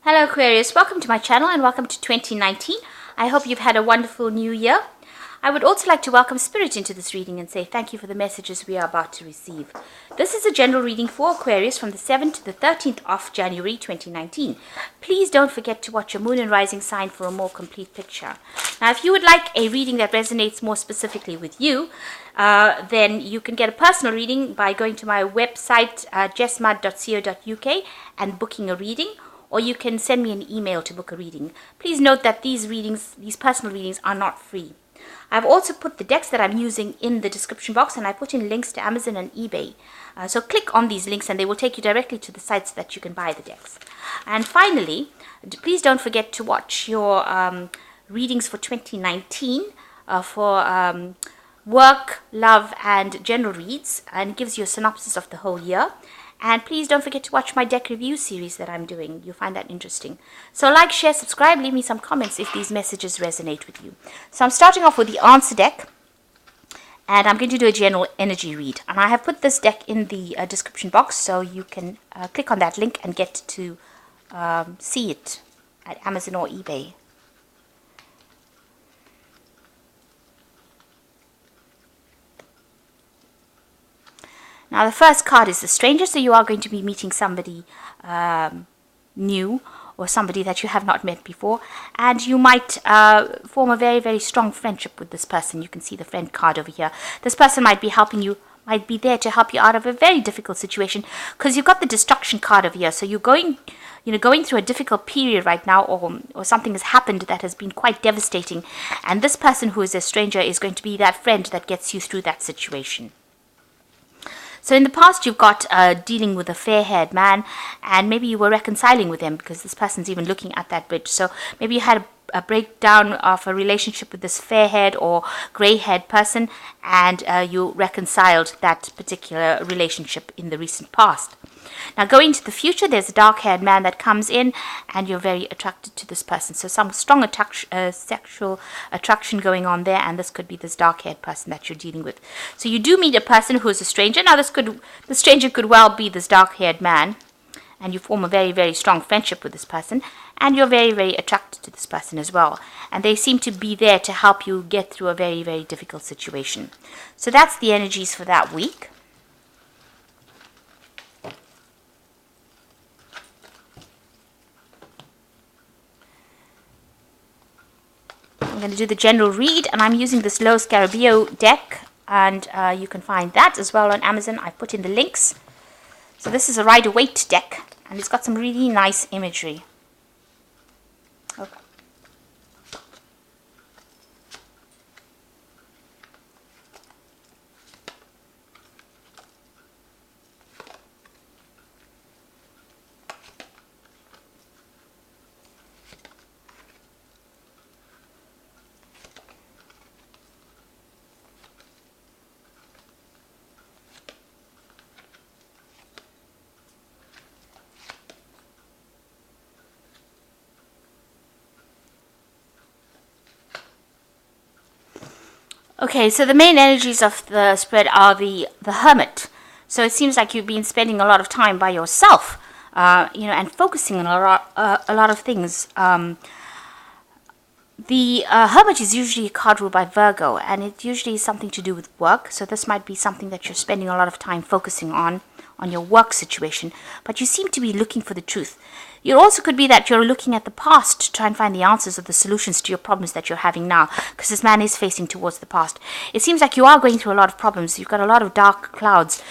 Hello Aquarius, welcome to my channel and welcome to 2019. I hope you've had a wonderful new year. I would also like to welcome Spirit into this reading and say thank you for the messages we are about to receive. This is a general reading for Aquarius from the 7th to the 13th of January 2019. Please don't forget to watch your moon and rising sign for a more complete picture. Now if you would like a reading that resonates more specifically with you, then you can get a personal reading by going to my website jessmud.co.uk and booking a reading. Or you can send me an email to book a reading. Please note that these personal readings are not free. I've also put the decks that I'm using in the description box, and I put in links to Amazon and eBay. So click on these links and they will take you directly to the sites that you can buy the decks. And finally, please don't forget to watch your readings for 2019 for work, love, and general reads, and it gives you a synopsis of the whole year. And please don't forget to watch my deck review series that I'm doing. You'll find that interesting. So like, share, subscribe, leave me some comments if these messages resonate with you. So I'm starting off with the answer deck. And I'm going to do a general energy read. And I have put this deck in the description box, so you can click on that link and get to see it at Amazon or eBay. Now the first card is the stranger, so you are going to be meeting somebody new or somebody that you have not met before, and you might form a very, very strong friendship with this person. You can see the friend card over here. This person might be helping you, might be there to help you out of a very difficult situation, because you've got the destruction card over here. So you're going through a difficult period right now, or something has happened that has been quite devastating, and this person who is a stranger is going to be that friend that gets you through that situation. So in the past, you've got dealing with a fair-haired man, and maybe you were reconciling with him because this person's even looking at that bridge. So maybe you had a breakdown of a relationship with this fair-haired or grey-haired person, and you reconciled that particular relationship in the recent past. Now going to the future, there's a dark-haired man that comes in, and you're very attracted to this person. So some strong sexual attraction going on there, and this could be this dark-haired person that you're dealing with. So you do meet a person who is a stranger. Now the stranger could well be this dark-haired man, and you form a very, very strong friendship with this person, and you're very, very attracted to this person as well. And they seem to be there to help you get through a very, very difficult situation. So that's the energies for that week. I'm going to do the general read, and I'm using this low Scarabeo deck, and you can find that as well on Amazon. I put in the links. So this is a Rider-Waite deck, and it's got some really nice imagery. Okay. Okay, so the main energies of the spread are the Hermit. So it seems like you've been spending a lot of time by yourself, and focusing on a lot of things. The Hermit is usually a card ruled by Virgo, and it usually is something to do with work. So this might be something that you're spending a lot of time focusing on your work situation, but you seem to be looking for the truth. It also could be that you're looking at the past to try and find the answers or the solutions to your problems that you're having now, because this man is facing towards the past. It seems like you are going through a lot of problems. You've got a lot of dark clouds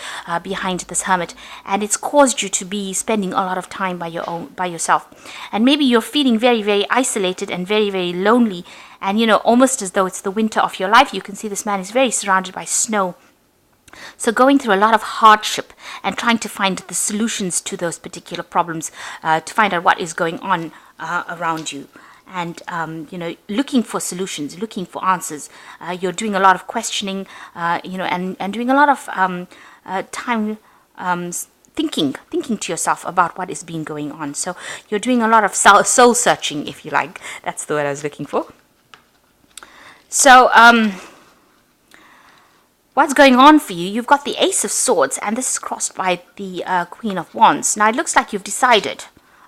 behind this Hermit, and it's caused you to be spending a lot of time by yourself. And maybe you're feeling very, very isolated and very, very lonely, and almost as though it's the winter of your life. You can see this man is very surrounded by snow. So going through a lot of hardship and trying to find the solutions to those particular problems, to find out what is going on around you. And, looking for solutions, looking for answers. You're doing a lot of questioning, and doing a lot of time thinking to yourself about what is being going on. So you're doing a lot of soul searching, if you like. That's the word I was looking for. So, what's going on for you? You've got the Ace of Swords, and this is crossed by the Queen of Wands. Now, it looks like you've decided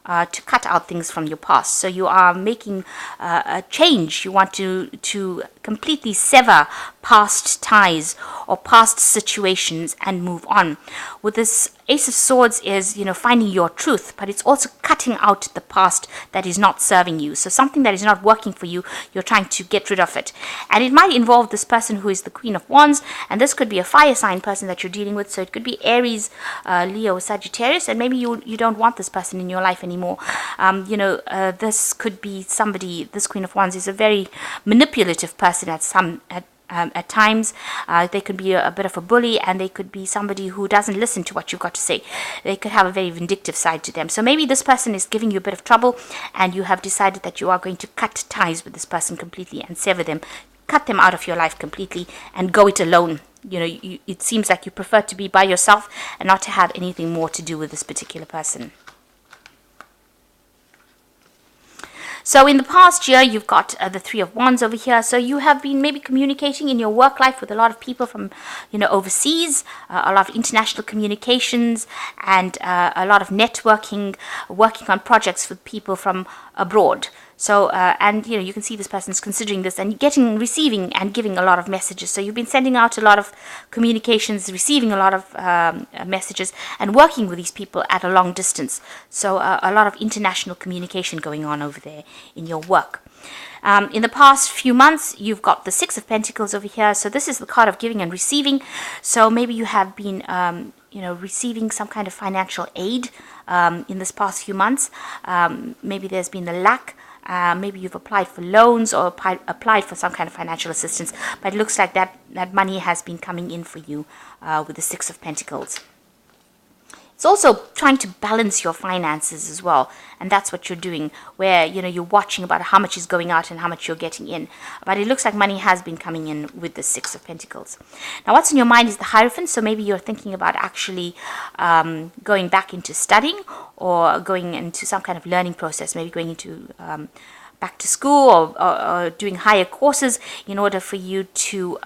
to cut out things from your past. So you are making a change. You want to completely sever past ties or past situations and move on. With this Ace of Swords is, finding your truth, but it's also cutting out the past that is not serving you. So something that is not working for you, you're trying to get rid of it. And it might involve this person who is the Queen of Wands, and this could be a fire sign person that you're dealing with. So it could be Aries, Leo, Sagittarius, and maybe you don't want this person in your life anymore. This could be somebody, this Queen of Wands is a very manipulative person at times. They could be a bit of a bully, and they could be somebody who doesn't listen to what you've got to say. They could have a very vindictive side to them. So maybe this person is giving you a bit of trouble, and you have decided that you are going to cut ties with this person completely and sever them, cut them out of your life completely, and go it alone. It seems like you prefer to be by yourself and not to have anything more to do with this particular person. So in the past year, you've got the Three of Wands over here. So you have been maybe communicating in your work life with a lot of people from, overseas, a lot of international communications, and a lot of networking, working on projects with people from abroad. So, you can see this person's considering this and receiving and giving a lot of messages. So you've been sending out a lot of communications, receiving a lot of messages, and working with these people at a long distance. So a lot of international communication going on over there in your work. In the past few months, you've got the Six of Pentacles over here. So this is the card of giving and receiving. So maybe you have been receiving some kind of financial aid in this past few months. Maybe there's been a lack. Maybe you've applied for loans or applied for some kind of financial assistance, but it looks like that money has been coming in for you with the Six of Pentacles. It's also trying to balance your finances as well, and that's what you're doing, where you're watching about how much is going out and how much you're getting in. But it looks like money has been coming in with the Six of Pentacles. Now, what's in your mind is the Hierophant. So maybe you're thinking about actually going back into studying or going into some kind of learning process, maybe going into back to school or doing higher courses in order for you to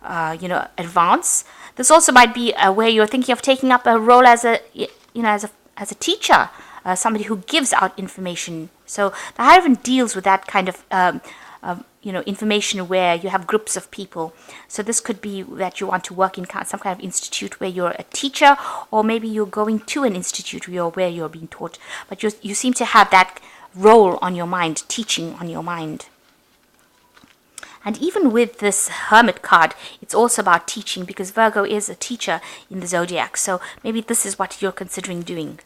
advance. This also might be where you're thinking of taking up a role as a teacher, somebody who gives out information. So the Hierophant deals with that kind of information where you have groups of people. So this could be that you want to work in some kind of institute where you're a teacher, or maybe you're going to an institute where you're being taught. But you seem to have that role on your mind, teaching on your mind. And even with this Hermit card, it's also about teaching, because Virgo is a teacher in the zodiac. So maybe this is what you're considering doing.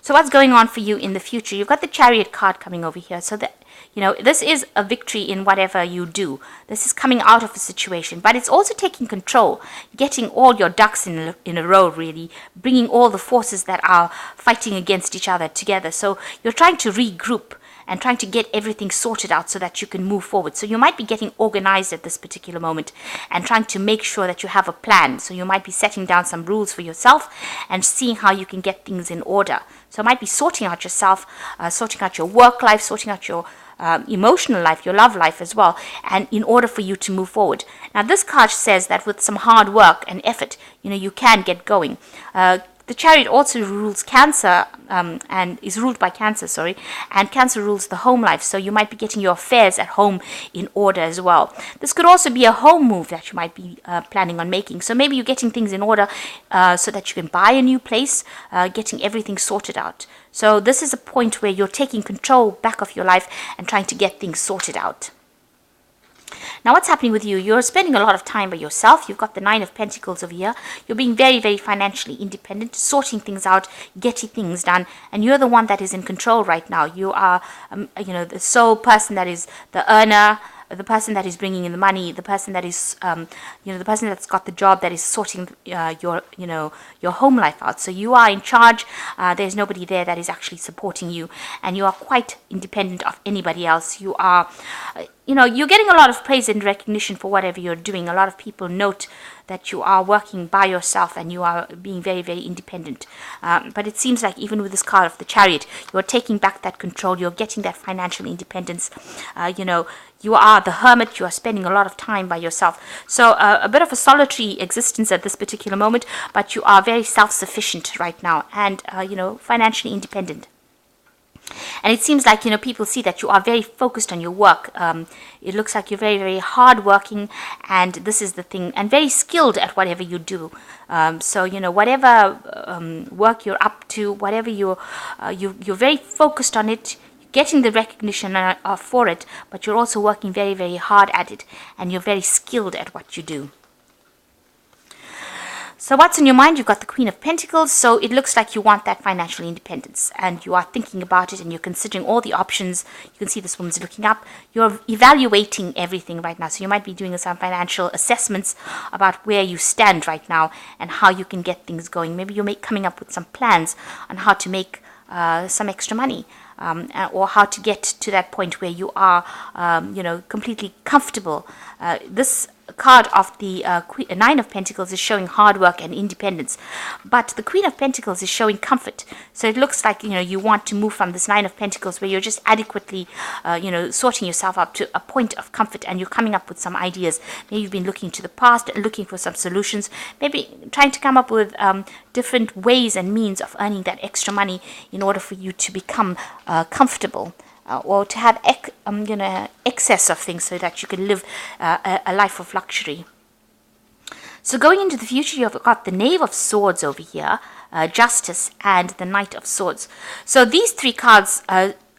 So what's going on for you in the future? You've got the Chariot card coming over here. So that, this is a victory in whatever you do. This is coming out of a situation, but it's also taking control, getting all your ducks in a row, really, bringing all the forces that are fighting against each other together. So you're trying to regroup and trying to get everything sorted out so that you can move forward. So you might be getting organized at this particular moment and trying to make sure that you have a plan. So you might be setting down some rules for yourself and seeing how you can get things in order. So it might be sorting out yourself, sorting out your work life, sorting out your emotional life, your love life as well, and in order for you to move forward. Now this card says that with some hard work and effort, you can get going. The Chariot also rules Cancer, and is ruled by Cancer, and Cancer rules the home life. So you might be getting your affairs at home in order as well. This could also be a home move that you might be planning on making. So maybe you're getting things in order so that you can buy a new place, getting everything sorted out. So this is a point where you're taking control back of your life and trying to get things sorted out. Now, what's happening with you? You're spending a lot of time by yourself. You've got the Nine of Pentacles over here. You're being very, very financially independent, sorting things out, getting things done, and you're the one that is in control right now. You are, the sole person that is the earner, the person that is bringing in the money, the person that is, the person that's got the job that is sorting your home life out. So you are in charge. There's nobody there that is actually supporting you, and you are quite independent of anybody else. You are, you're getting a lot of praise and recognition for whatever you're doing. A lot of people note that you are working by yourself and you are being very, very independent. But it seems like even with this card of the Chariot, you're taking back that control. You're getting that financial independence. You are the hermit. You are spending a lot of time by yourself. So a bit of a solitary existence at this particular moment, but you are very self-sufficient right now and, financially independent. And it seems like, people see that you are very focused on your work. It looks like you're very, very hardworking, and this is the thing, and very skilled at whatever you do. So, whatever work you're up to, whatever you're very focused on it, getting the recognition for it, but you're also working very, very hard at it, and you're very skilled at what you do. So what's in your mind? You've got the Queen of Pentacles, so it looks like you want that financial independence, and you are thinking about it, and you're considering all the options. You can see this woman's looking up. You're evaluating everything right now, so you might be doing some financial assessments about where you stand right now and how you can get things going. Maybe you're coming up with some plans on how to make some extra money, or how to get to that point where you are, completely comfortable. This card of the Nine of Pentacles is showing hard work and independence, but the Queen of Pentacles is showing comfort. So it looks like you want to move from this Nine of Pentacles where you're just adequately sorting yourself up to a point of comfort, and you're coming up with some ideas. Maybe you've been looking to the past and looking for some solutions, maybe trying to come up with different ways and means of earning that extra money in order for you to become comfortable. Or to have excess of things so that you can live a life of luxury. So going into the future, you've got the Knave of Swords over here, Justice, and the Knight of Swords. So these three cards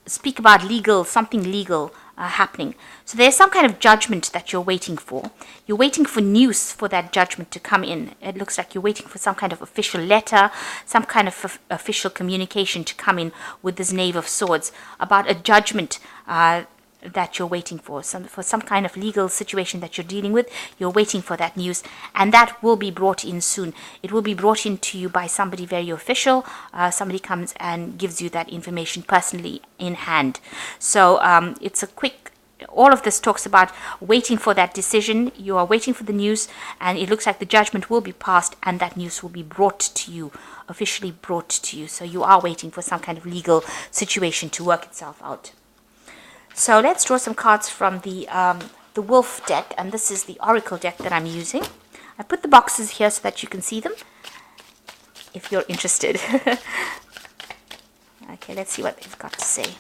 speak about something legal happening. So there's some kind of judgment that you're waiting for. You're waiting for news for that judgment to come in. It looks like you're waiting for some kind of official letter, some kind of official communication to come in with this Knave of Swords about a judgment that you're waiting for some kind of legal situation that you're dealing with. You're waiting for that news, and that will be brought in soon. It will be brought in to you by somebody very official. Somebody comes and gives you that information personally in hand. So it's a quick. All of this talks about waiting for that decision. You are waiting for the news, and it looks like the judgment will be passed, and that news will be brought to you, officially brought to you. So you are waiting for some kind of legal situation to work itself out. So let's draw some cards from the Wolf deck, and this is the Oracle deck that I'm using. I put the boxes here so that you can see them, if you're interested. Okay, let's see what they've got to say.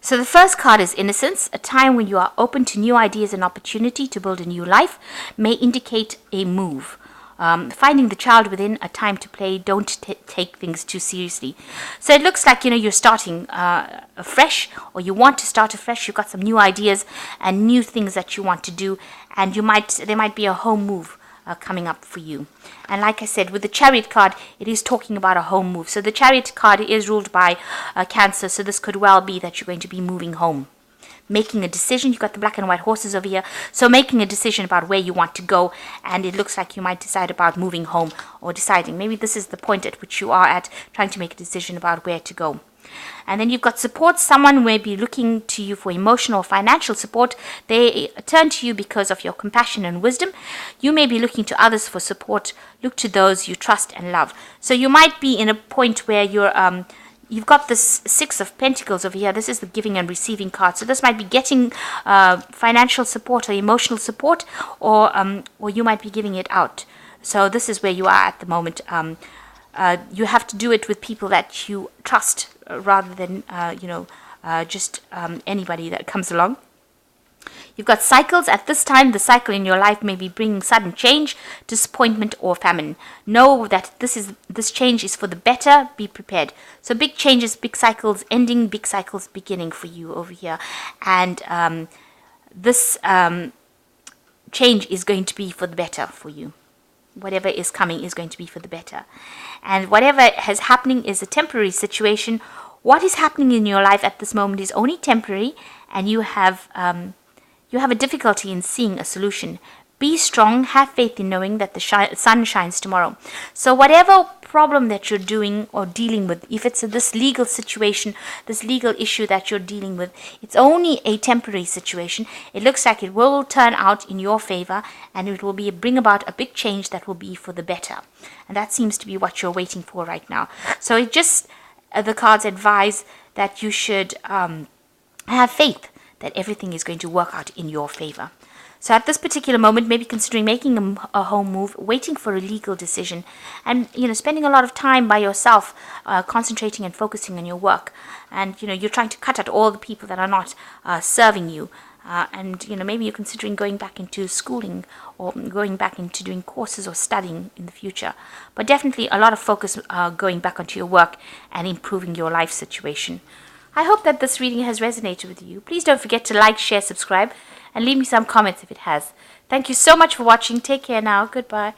So the first card is Innocence, a time when you are open to new ideas and opportunity to build a new life, may indicate a move. Finding the child within, a time to play, don't take things too seriously. So it looks like, you're starting afresh, or you want to start afresh. You've got some new ideas and new things that you want to do, and there might be a home move coming up for you. And like I said, with the Chariot card, it is talking about a home move. So the Chariot card is ruled by Cancer, so this could well be that you're going to be moving home. Making a decision. You've got the black and white horses over here, so making a decision about where you want to go, and it looks like you might decide about moving home, or deciding. Maybe this is the point at which you are at, trying to make a decision about where to go. And then you've got support. Someone may be looking to you for emotional or financial support. They turn to you because of your compassion and wisdom. You may be looking to others for support. Look to those you trust and love. So you might be in a point where you've got this Six of Pentacles over here. This is the giving and receiving card. So this might be getting financial support or emotional support, or you might be giving it out. So this is where you are at the moment. You have to do it with people that you trust, rather than just anybody that comes along. You've got cycles. At this time, the cycle in your life may be bringing sudden change, disappointment, or famine. Know that this change is for the better. Be prepared. So big changes, big cycles ending, big cycles beginning for you over here. And this change is going to be for the better for you. Whatever is coming is going to be for the better. And whatever is happening is a temporary situation. What is happening in your life at this moment is only temporary, and you have a difficulty in seeing a solution. Be strong, have faith in knowing that the sun shines tomorrow. So whatever problem that you're doing or dealing with, if it's this legal situation, this legal issue that you're dealing with, it's only a temporary situation. It looks like it will turn out in your favor, and it will bring about a big change that will be for the better. And that seems to be what you're waiting for right now. So it just, the cards advise that you should have faith that everything is going to work out in your favor. So at this particular moment, maybe considering making a home move, waiting for a legal decision, and spending a lot of time by yourself, concentrating and focusing on your work. And you're trying to cut out all the people that are not serving you. And maybe you're considering going back into schooling or going back into doing courses or studying in the future. But definitely a lot of focus going back onto your work and improving your life situation. I hope that this reading has resonated with you. Please don't forget to like, share, subscribe, and leave me some comments if it has. Thank you so much for watching. Take care now. Goodbye.